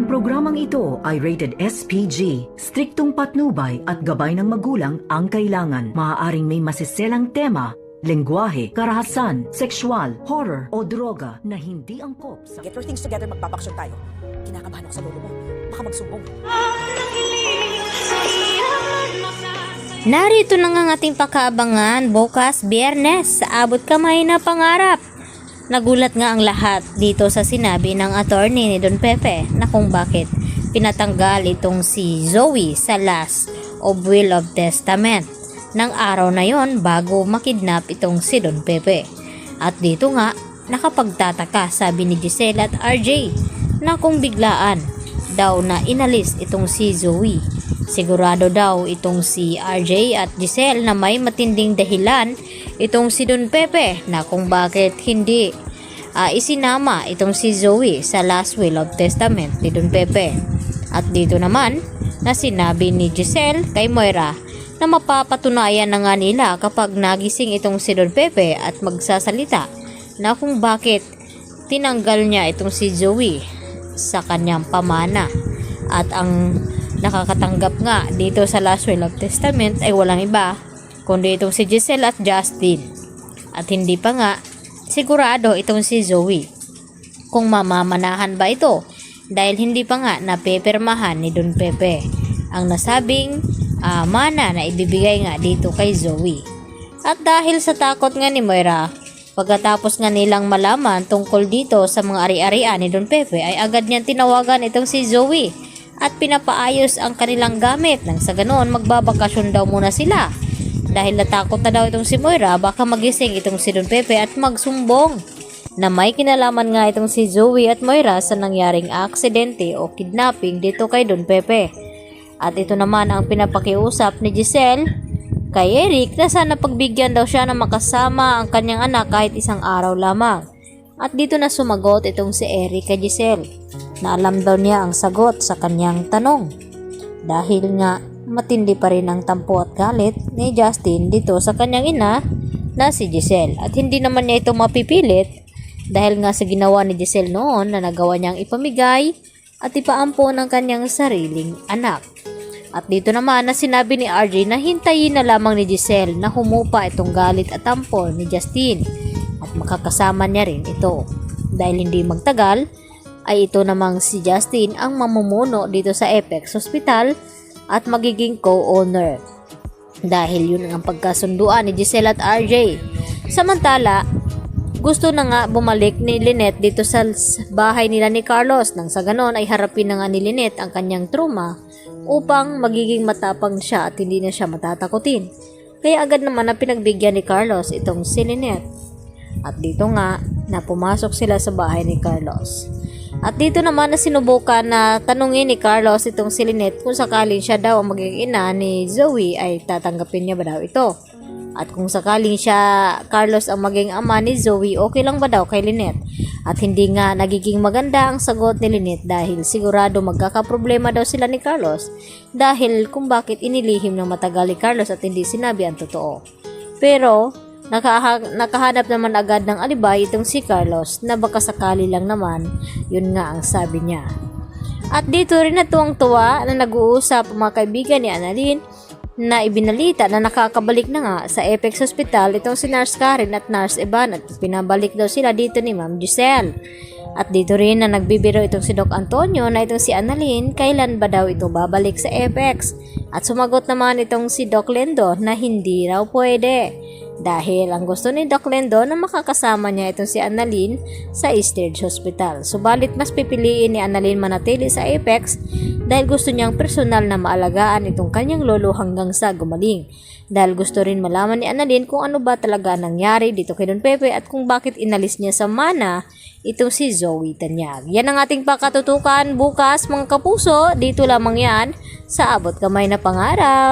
Ang programang ito ay rated SPG. Striktong patnubay at gabay ng magulang ang kailangan. Maaaring may masiselang tema, lengguwahe, karahasan, sexual, horror o droga na hindi angkop sa... Get your things together, magbabaksyon tayo. Kinakabahan ako sa lolo mo. Baka magsumbong. Narito na nga ang ating pakaabangan bukas Biyernes sa Abot Kamay na Pangarap. Nagulat nga ang lahat dito sa sinabi ng attorney ni Don Pepe na kung bakit pinatanggal itong si Zoe sa last of Will of Testament ng araw na yon bago makidnap itong si Don Pepe. At dito nga nakapagtataka sabi ni Giselle at RJ na kung biglaan daw na inalis itong si Zoe. Sigurado daw itong si RJ at Giselle na may matinding dahilan itong si Don Pepe na kung bakit hindi isinama itong si Zoe sa last will of testament ni Don Pepe. At dito naman na sinabi ni Giselle kay Moira na mapapatunayan na nga nila kapag nagising itong si Don Pepe at magsasalita na kung bakit tinanggal niya itong si Zoe sa kanyang pamana. At ang nakakatanggap nga dito sa last will of testament ay walang iba kundi itong si Giselle at Justin. At hindi pa nga sigurado itong si Zoe kung mamamanahan ba ito dahil hindi pa nga napepirmahan ni Don Pepe ang nasabing mana na ibibigay nga dito kay Zoe. At dahil sa takot nga ni Moira, pagkatapos nga nilang malaman tungkol dito sa mga ari-arian ni Don Pepe ay agad niyang tinawagan itong si Zoe at pinapaayos ang kanilang gamit nang sa ganoon magbabakasyon daw muna sila. Dahil natakot na daw itong si Moira baka magising itong si Don Pepe at magsumbong na may kinalaman nga itong si Zoe at Moira sa nangyaring aksidente o kidnapping dito kay Don Pepe. At ito naman ang pinapakiusap ni Giselle kay Eric na sana pagbigyan daw siya na makasama ang kanyang anak kahit isang araw lamang. At dito na sumagot itong si Eric kay Giselle na alam daw niya ang sagot sa kanyang tanong. Dahil nga matindi pa rin ang tampo at galit ni Justin dito sa kanyang ina na si Giselle. At hindi naman niya ito mapipilit dahil nga sa ginawa ni Giselle noon na nagawa niyang ipamigay at ipaampo ng kanyang sariling anak. At dito naman na sinabi ni RJ na hintayin na lamang ni Giselle na humupa itong galit at tampo ni Justin at makakasama niya rin ito. Dahil hindi magtagal ay ito namang si Justin ang mamumuno dito sa Apex Hospital at magiging co-owner. Dahil yun ang pagkasunduan ni Giselle at RJ. Samantala, gusto na nga bumalik ni Lynette dito sa bahay nila ni Carlos nang sa ganon ay harapin na nga ni Lynette ang kanyang trauma upang magiging matapang siya at hindi na siya matatakutin. Kaya agad naman na pinagbigyan ni Carlos itong si Lynette. At dito nga na pumasok sila sa bahay ni Carlos. At dito naman na sinubukan na tanungin ni Carlos itong si Lynette kung sakaling siya daw ang magiging ina ni Zoe ay tatanggapin niya ba daw ito. At kung sakaling siya, Carlos, ang maging ama ni Zoe, okay lang ba daw kay Lynette? At hindi nga nagiging maganda ang sagot ni Lynette dahil sigurado magkakaproblema daw sila ni Carlos dahil kung bakit inilihim ng matagal ni Carlos at hindi sinabi ang totoo. Pero nakahanap naman agad ng alibay itong si Carlos na baka sakali lang naman, yun nga ang sabi niya. At dito rin na tuwang-tuwa na nag-uusap ang mga kaibigan ni Annalyn na ibinalita na nakakabalik na nga sa Apex Hospital itong si Nurse Karen at Nurse Evan at pinabalik daw sila dito ni Ma'am Giselle. At dito rin na nagbibiro itong si Doc Antonio na itong si Annalyn kailan ba daw ito babalik sa Apex. At sumagot naman itong si Doc Lendo na hindi raw pwede. Dahil ang gusto ni Doc Lendo na makakasama niya itong si Annalyn sa Sturge Hospital. Subalit mas pipiliin ni Annalyn manatili sa Apex dahil gusto niyang personal na maalagaan itong kanyang lolo hanggang sa gumaling. Dahil gusto rin malaman ni Annalyn kung ano ba talaga nangyari dito kay Don Pepe at kung bakit inalis niya sa mana itong si Zoe Tanyag. Yan ang ating pakatutukan bukas mga kapuso. Dito lamang yan sa Abot Kamay na Pangarap.